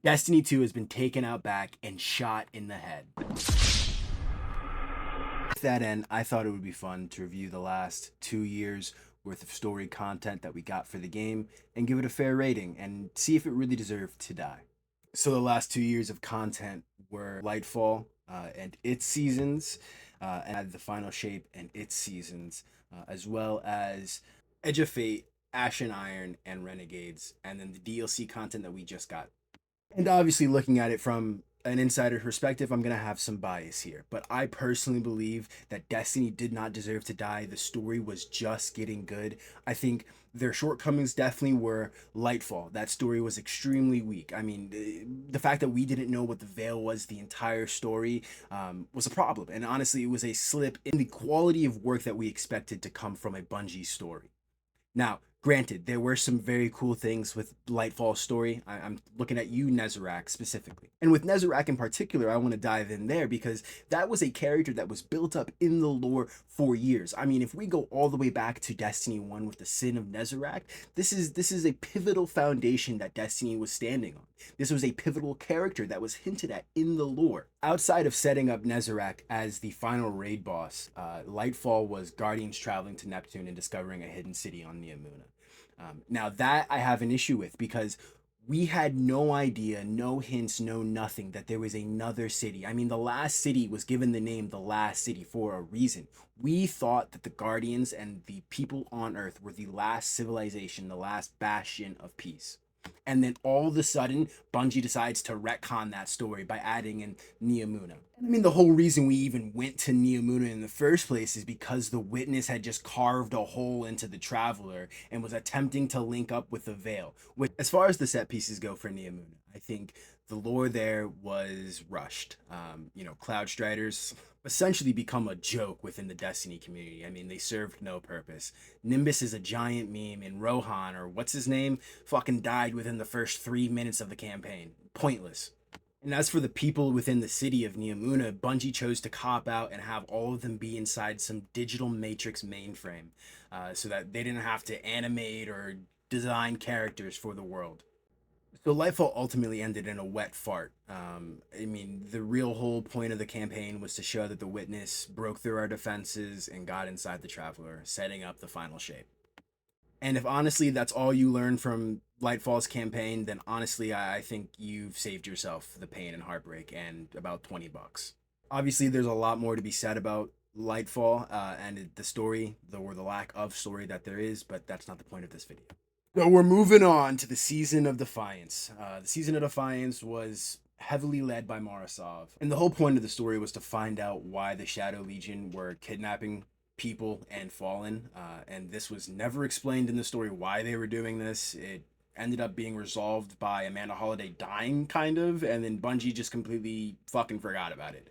Destiny 2 has been taken out back and shot in the head. To that end, I thought it would be fun to review the last 2 years worth of story content that we got for the game and give it a fair rating and see if it really deserved to die. So the last 2 years of content were Lightfall and its seasons, and the final shape and its seasons, as well as Edge of Fate, Ashen Iron, and Renegades, and then the DLC content that we just got. And obviously, looking at it from an insider perspective, I'm going to have some bias here. But I personally believe that Destiny did not deserve to die. The story was just getting good. I think their shortcomings definitely were Lightfall. That story was extremely weak. I mean, the fact that we didn't know what the Veil was the entire story was a problem. And honestly, it was a slip in the quality of work that we expected to come from a Bungie story. Now, granted, there were some very cool things with Lightfall's story. I'm looking at you, Nezarec, specifically. And with Nezarec in particular, I want to dive in there because that was a character that was built up in the lore for years. I mean, if we go all the way back to Destiny 1 with the Sin of Nezarec, this is a pivotal foundation that Destiny was standing on. This was a pivotal character that was hinted at in the lore. Outside of setting up Nezarec as the final raid boss, Lightfall was Guardians traveling to Neptune and discovering a hidden city on Neomuna. Now that I have an issue with because we had no idea, no hints, no nothing that there was another city. I mean, the last city was given the name the last city for a reason. We thought that the Guardians and the people on Earth were the last civilization, the last bastion of peace. And then all of a sudden, Bungie decides to retcon that story by adding in Neomuna. I mean, the whole reason we even went to Neomuna in the first place is because the Witness had just carved a hole into the Traveler and was attempting to link up with the Veil. Which, as far as the set pieces go for Neomuna, I think the lore there was rushed. Cloud Striders essentially become a joke within the Destiny community. I mean, they served no purpose. Nimbus is a giant meme, and Rohan, or what's his name, fucking died within the first 3 minutes of the campaign. Pointless. And as for the people within the city of Neomuna, Bungie chose to cop out and have all of them be inside some digital matrix mainframe so that they didn't have to animate or design characters for the world. So Lightfall ultimately ended in a wet fart. I mean, the real whole point of the campaign was to show that the Witness broke through our defenses and got inside the Traveler, setting up the final shape. And if honestly that's all you learned from Lightfall's campaign, then honestly I think you've saved yourself the pain and heartbreak and about $20. Obviously, there's a lot more to be said about Lightfall and the story, or the lack of story that there is, but that's not the point of this video. So we're moving on to the Season of Defiance. The Season of Defiance was heavily led by Morosov, and the whole point of the story was to find out why the Shadow Legion were kidnapping people and Fallen, and this was never explained in the story why they were doing this. It ended up being resolved by Amanda Holiday dying, kind of, and then Bungie just completely fucking forgot about it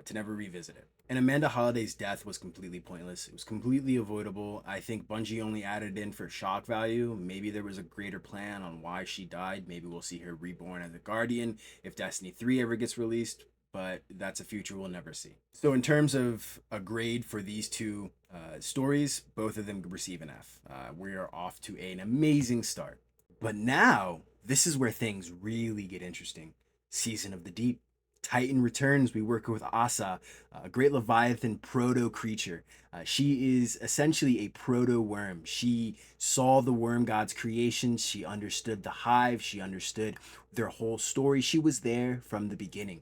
to never revisit it. And Amanda Holliday's death was completely pointless. It was completely avoidable. I think Bungie only added in for shock value. Maybe there was a greater plan on why she died. Maybe we'll see her reborn as a Guardian if Destiny 3 ever gets released, but that's a future we'll never see. So in terms of a grade for these two stories, both of them receive an F. We are off to an amazing start. But now, this is where things really get interesting. Season of the Deep. Titan returns. We work with Asa, a great Leviathan proto creature. She is essentially a proto worm. She saw the worm god's creation. She understood the hive. She understood their whole story. She was there from the beginning.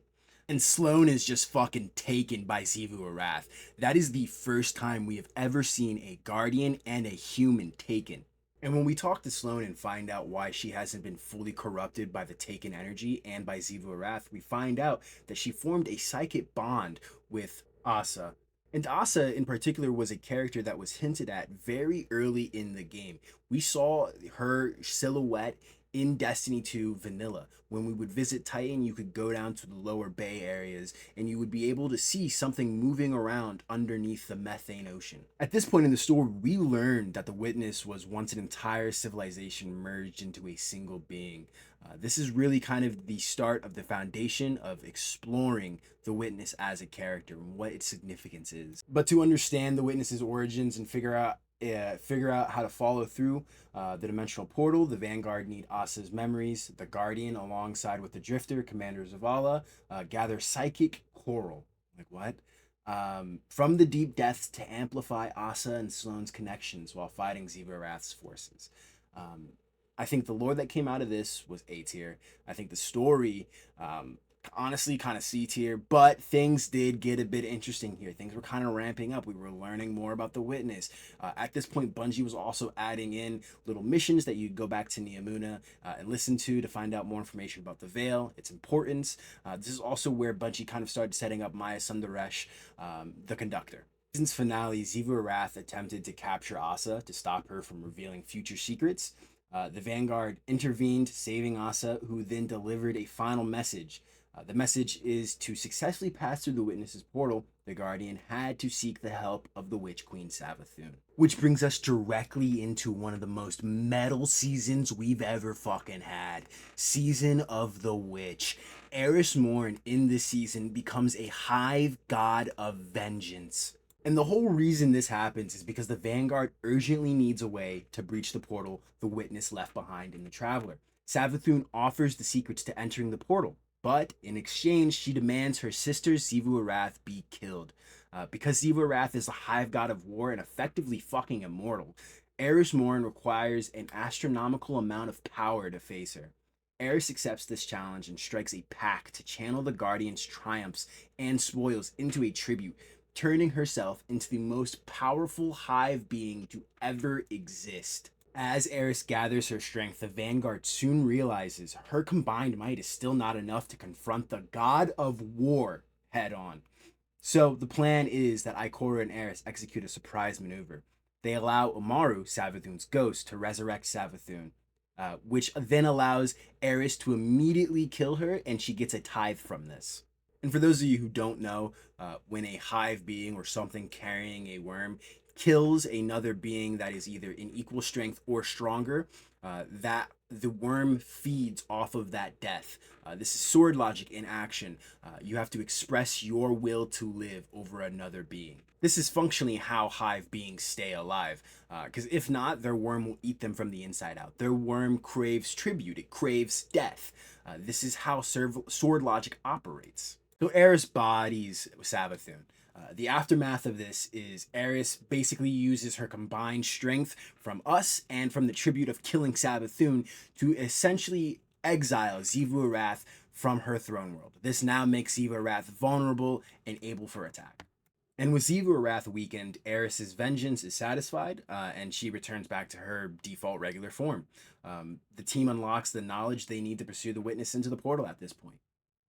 And Sloane is just fucking taken by Xivu Arath. That is the first time we have ever seen a Guardian and a human taken. And when we talk to Sloane and find out why she hasn't been fully corrupted by the Taken energy and by Xivu Arath, we find out that she formed a psychic bond with Asa. And Asa in particular was a character that was hinted at very early in the game. We saw her silhouette in Destiny 2 Vanilla. When we would visit Titan, you could go down to the lower bay areas and you would be able to see something moving around underneath the methane ocean. At this point in the story, we learned that the Witness was once an entire civilization merged into a single being. This is really kind of the start of the foundation of exploring the Witness as a character and what its significance is. But to understand the Witness's origins and figure out figure out how to follow through the dimensional portal. The Vanguard need Asa's memories. The Guardian, alongside with the Drifter, Commander Zavala, gather psychic coral. Like what? From the deep depths to amplify Asa and Sloane's connections while fighting Ziva Wrath's forces. Um, I think the lore that came out of this was A tier. I think the story, honestly, kind of C tier, but things did get a bit interesting here. Things were kind of ramping up. We were learning more about the Witness. At this point, Bungie was also adding in little missions that you go back to Niamuna and listen to find out more information about the Veil, its importance. This is also where Bungie kind of started setting up Maya Sundaresh, the conductor. Season's finale, Ziva Wrath attempted to capture Asa to stop her from revealing future secrets. The Vanguard intervened, saving Asa, who then delivered a final message. The message is to successfully pass through the Witness's portal, the Guardian had to seek the help of the Witch Queen Savathun. Which brings us directly into one of the most metal seasons we've ever fucking had. Season of the Witch. Eris Morn in this season becomes a hive god of vengeance. And the whole reason this happens is because the Vanguard urgently needs a way to breach the portal the Witness left behind in the Traveler. Savathun offers the secrets to entering the portal, but in exchange, she demands her sister Zivu Arath be killed. Because Zivu Arath is the hive god of war and effectively fucking immortal, Eris Morn requires an astronomical amount of power to face her. Eris accepts this challenge and strikes a pact to channel the Guardian's triumphs and spoils into a tribute, turning herself into the most powerful hive being to ever exist. As Eris gathers her strength, the Vanguard soon realizes her combined might is still not enough to confront the god of war head on. So the plan is that Ikora and Eris execute a surprise maneuver. They allow Umaru, Savathun's ghost, to resurrect Savathun, which then allows Eris to immediately kill her, and she gets a tithe from this. And for those of you who don't know, when a hive being or something carrying a worm kills another being that is either in equal strength or stronger, that the worm feeds off of that death. This is sword logic in action. You have to express your will to live over another being. This is functionally how hive beings stay alive, because if not, their worm will eat them from the inside out. Their worm craves tribute, it craves death. This is how sword logic operates. So Eris bodies Savathun. The aftermath of this is Eris basically uses her combined strength from us and from the tribute of killing Savathun to essentially exile Zivu Arath from her throne world. This now makes Zivu Arath vulnerable and able for attack. And with Zivu Arath weakened, Eris's vengeance is satisfied, and she returns back to her default regular form. The team unlocks the knowledge they need to pursue the Witness into the portal at this point.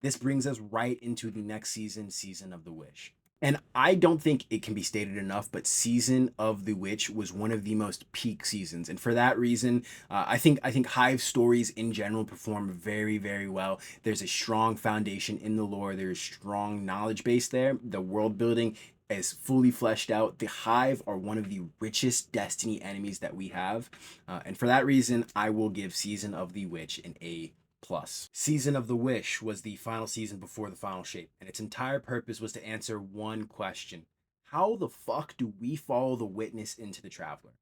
This brings us right into the next season, Season of the Witch. And I don't think it can be stated enough, but Season of the Witch was one of the most peak seasons, and for that reason, I think Hive stories in general perform very, very well. There's a strong foundation in the lore. There's strong knowledge base there. The world building is fully fleshed out. The Hive are one of the richest Destiny enemies that we have, and for that reason, I will give Season of the Witch an A+. Season of the Wish was the final season before the final shape, and its entire purpose was to answer one question: how the fuck do we follow the Witness into the Traveler?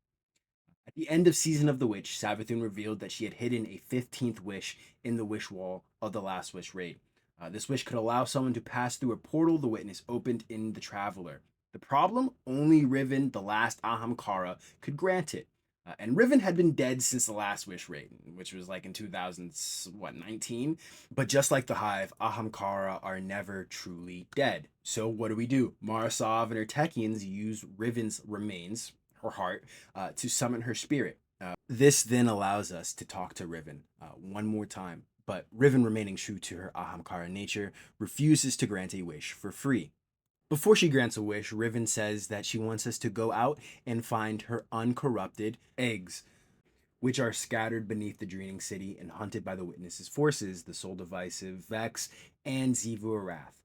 At the end of Season of the Witch, Savathun revealed that she had hidden a 15th wish in the wish wall of the Last Wish raid. This wish could allow someone to pass through a portal the Witness opened in the Traveler. The problem? Only Riven, the last Ahamkara, could grant it. And Riven had been dead since the Last Wish raid, which was like in 2019. But just like the Hive, Ahamkara are never truly dead. So what do? Marasov and her Techians use Riven's remains, her heart, to summon her spirit. This then allows us to talk to Riven one more time. But Riven, remaining true to her Ahamkara nature, refuses to grant a wish for free. Before she grants a wish, Riven says that she wants us to go out and find her uncorrupted eggs, which are scattered beneath the Dreaming City and hunted by the Witness's forces, the Soul Divisive, Vex, and Zivu Arath.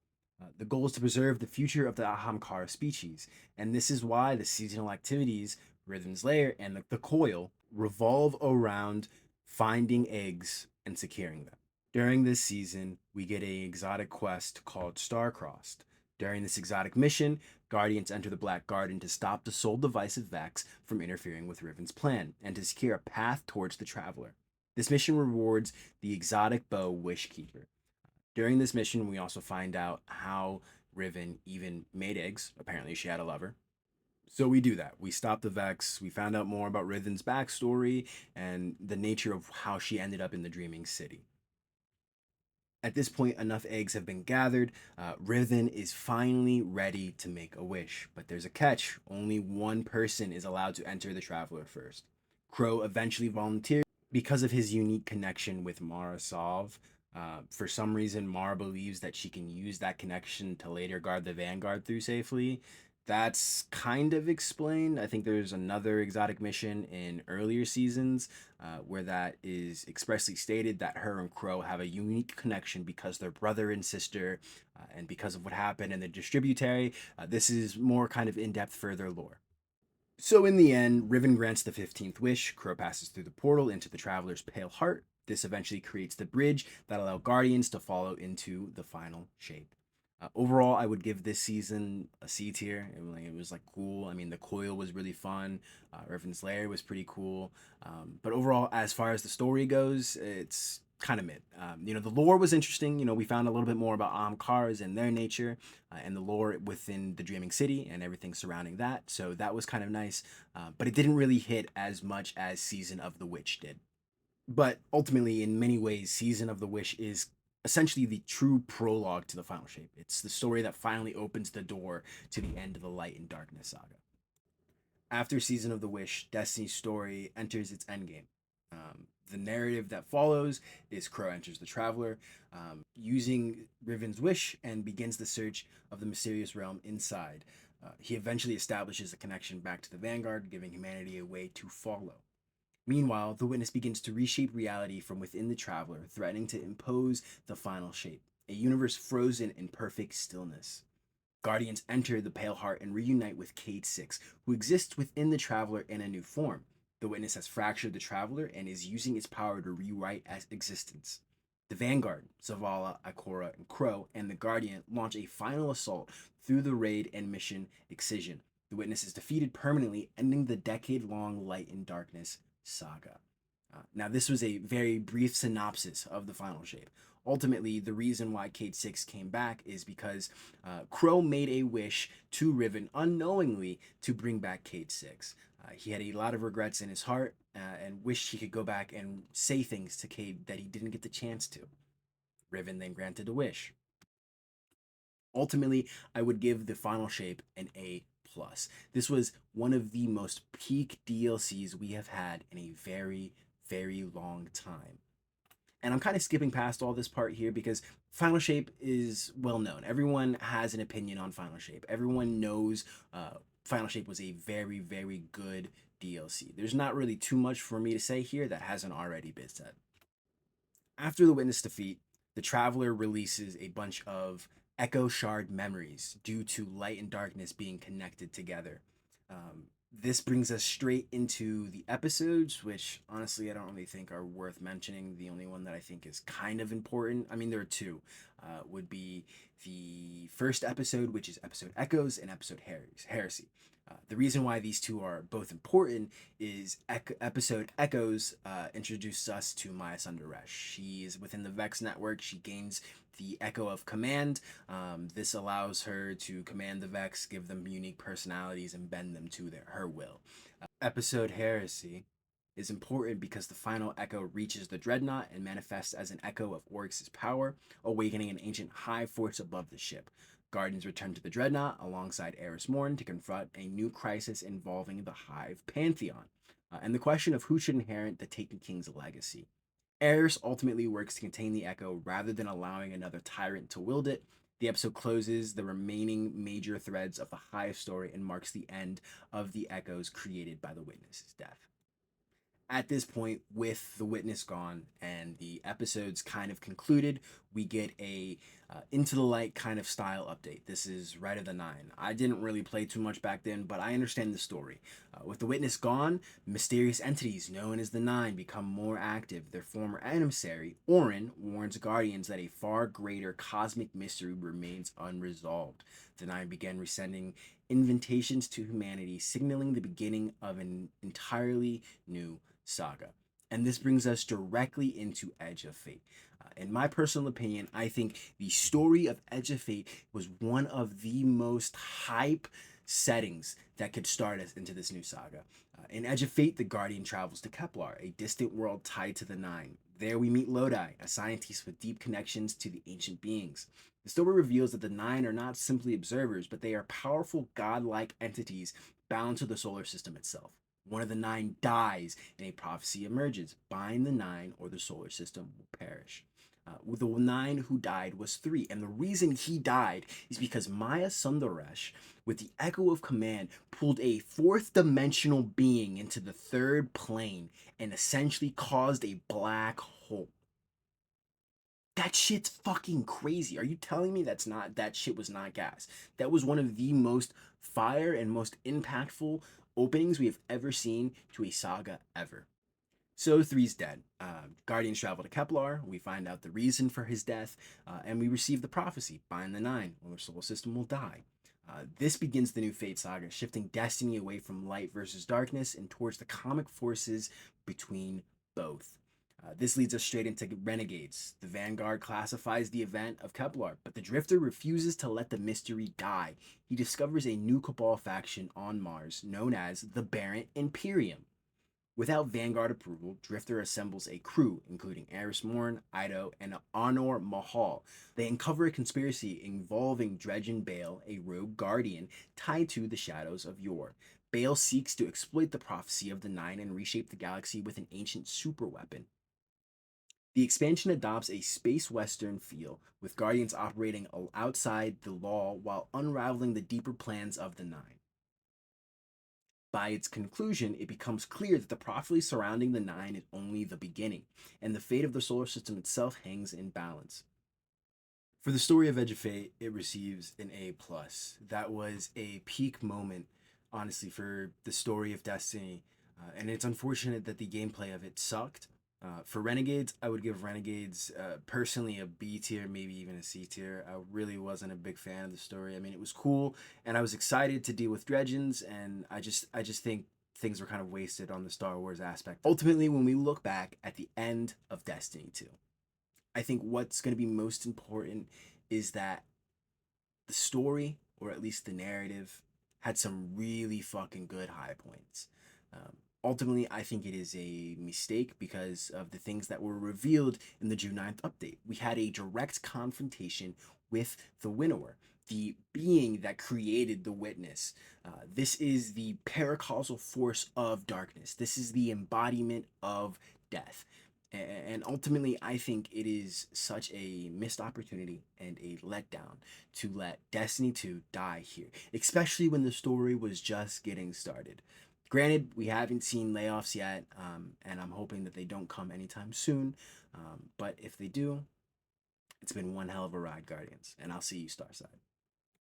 The goal is to preserve the future of the Ahamkara species, and this is why the seasonal activities, Riven's Lair and the Coil, revolve around finding eggs and securing them. During this season, we get an exotic quest called Star-Crossed. During this exotic mission, Guardians enter the Black Garden to stop the sole device of Vex from interfering with Riven's plan and to secure a path towards the Traveler. This mission rewards the exotic bow Wishkeeper. During this mission, we also find out how Riven even made eggs. Apparently, she had a lover. So we do that. We stop the Vex. We found out more about Riven's backstory and the nature of how she ended up in the Dreaming City. At this point, enough eggs have been gathered. Riven is finally ready to make a wish, but there's a catch. Only one person is allowed to enter the Traveler first. Crow eventually volunteers because of his unique connection with Mara Sov. For some reason, Mara believes that she can use that connection to later guard the Vanguard through safely. That's kind of explained. I think there's another exotic mission in earlier seasons where that is expressly stated that her and Crow have a unique connection because they're brother and sister, and because of what happened in the Distributary. This is more kind of in depth further lore. So in the end, Riven grants the 15th wish. Crow passes through the portal into the Traveler's Pale Heart. This eventually creates the bridge that allow Guardians to follow into the final shape. Overall, I would give this season a C tier. It was like cool. I mean, the coil was really fun. Riven's Lair was pretty cool. But overall, as far as the story goes, it's kind of mid. The lore was interesting. We found a little bit more about Amkars and their nature, and the lore within the Dreaming City and everything surrounding that. So that was kind of nice. But it didn't really hit as much as Season of the Witch did. But ultimately, in many ways, Season of the Wish is essentially the true prologue to the final shape. It's the story that finally opens the door to the end of the Light and Darkness Saga. After Season of the Wish, Destiny's story enters its endgame. The narrative that follows is Crow enters the Traveler, using Riven's wish, and begins the search of the mysterious realm inside. He eventually establishes a connection back to the Vanguard, giving humanity a way to follow. Meanwhile, the Witness begins to reshape reality from within the Traveler, threatening to impose the final shape, a universe frozen in perfect stillness. Guardians enter the Pale Heart and reunite with Cade 6, who exists within the Traveler in a new form. The Witness has fractured the Traveler and is using its power to rewrite as existence. The Vanguard, Zavala, Ikora, and Crow, and the Guardian launch a final assault through the raid and mission Excision. The Witness is defeated permanently, ending the decade-long Light and Darkness Saga. Now, this was a very brief synopsis of the final shape. Ultimately, the reason why Cade 6 came back is because Crow made a wish to Riven unknowingly to bring back Cade 6. He had a lot of regrets in his heart and wished he could go back and say things to Cade that he didn't get the chance to. Riven then granted a wish. Ultimately, I would give the final shape an A plus. This was one of the most peak DLCs we have had in a very, very long time. And I'm kind of skipping past all this part here because Final Shape is well known. Everyone has an opinion on Final Shape. Everyone knows Final Shape was a very, very good DLC. There's not really too much for me to say here that hasn't already been said. After the Witness defeat, the Traveler releases a bunch of Echo Shard memories due to Light and Darkness being connected together. This brings us straight into the episodes, which honestly I don't really think are worth mentioning. The only one that I think is kind of important, I mean, there are two, would be the first episode, which is episode Echoes, and episode Heresy. The reason why these two are both important is episode Echoes introduces us to Maya Sundaresh. She is within the Vex network. She gains the Echo of Command. This allows her to command the Vex, give them unique personalities, and bend them to her will. Episode Heresy is important because the final Echo reaches the Dreadnought and manifests as an echo of Oryx's power, awakening an ancient hive force above the ship. Guardians return to the Dreadnought alongside Eris Morn to confront a new crisis involving the Hive Pantheon, and the question of who should inherit the Taken King's legacy. Eris ultimately works to contain the Echo rather than allowing another tyrant to wield it. The episode closes the remaining major threads of the Hive story and marks the end of the Echoes created by the Witness's death. At this point, with the Witness gone and the episodes kind of concluded, we get a Into the Light kind of style update. This is Right of the Nine. I didn't really play too much back then, but I understand the story. With the Witness gone, mysterious entities known as the Nine become more active. Their former emissary, Orin, warns Guardians that a far greater cosmic mystery remains unresolved. The Nine began resending invitations to humanity, signaling the beginning of an entirely new saga. And this brings us directly into Edge of Fate. In my personal opinion, I think the story of Edge of Fate was one of the most hype settings that could start us into this new saga. In Edge of Fate, the Guardian travels to Kepler, a distant world tied to the Nine. There we meet Lodi, a scientist with deep connections to the ancient beings. The story reveals that the Nine are not simply observers, but they are powerful godlike entities bound to the solar system itself. One of the Nine dies, and a prophecy emerges: bind the Nine, or the solar system will perish. The Nine who died was three, and the reason he died is because Maya Sundaresh, with the Echo of Command, pulled a fourth dimensional being into the third plane and essentially caused a black hole. That shit's fucking crazy. Are you telling me that shit was not gas? That was one of the most fire and most impactful openings we have ever seen to a saga ever. So three's dead. Guardians travel to Kepler. We find out the reason for his death, and we receive the prophecy: bind the Nine, or the solar system will die. This begins the new Fate saga, shifting destiny away from light versus darkness and towards the comic forces between both. This leads us straight into Renegades. The Vanguard classifies the event of Kepler, but the Drifter refuses to let the mystery die. He discovers a new Cabal faction on Mars known as the Barrent Imperium. Without Vanguard approval, Drifter assembles a crew, including Eris Morn, Ido, and Honor Mahal. They uncover a conspiracy involving Dredgen Bale, a rogue guardian tied to the Shadows of Yore. Bale seeks to exploit the prophecy of the Nine and reshape the galaxy with an ancient superweapon. The expansion adopts a space western feel, with Guardians operating outside the law while unraveling the deeper plans of the Nine. By its conclusion, it becomes clear that the prophecy surrounding the Nine is only the beginning, and the fate of the solar system itself hangs in balance. For the story of Edge of Fate, it receives an A plus. That was a peak moment, honestly, for the story of Destiny, and it's unfortunate that the gameplay of it sucked. For Renegades, I would give Renegades personally a B tier, maybe even a C tier. I really wasn't a big fan of the story. I mean, it was cool, and I was excited to deal with Dredgens, and I just think things were kind of wasted on the Star Wars aspect. Ultimately, when we look back at the end of Destiny 2, I think what's going to be most important is that the story, or at least the narrative, had some really fucking good high points. Ultimately, I think it is a mistake because of the things that were revealed in the June 9th update. We had a direct confrontation with the Winnower, the being that created the Witness. This is the paracausal force of darkness. This is the embodiment of death. And ultimately, I think it is such a missed opportunity and a letdown to let Destiny 2 die here, especially when the story was just getting started. Granted, we haven't seen layoffs yet, and I'm hoping that they don't come anytime soon. But if they do, it's been one hell of a ride, Guardians, and I'll see you Starside.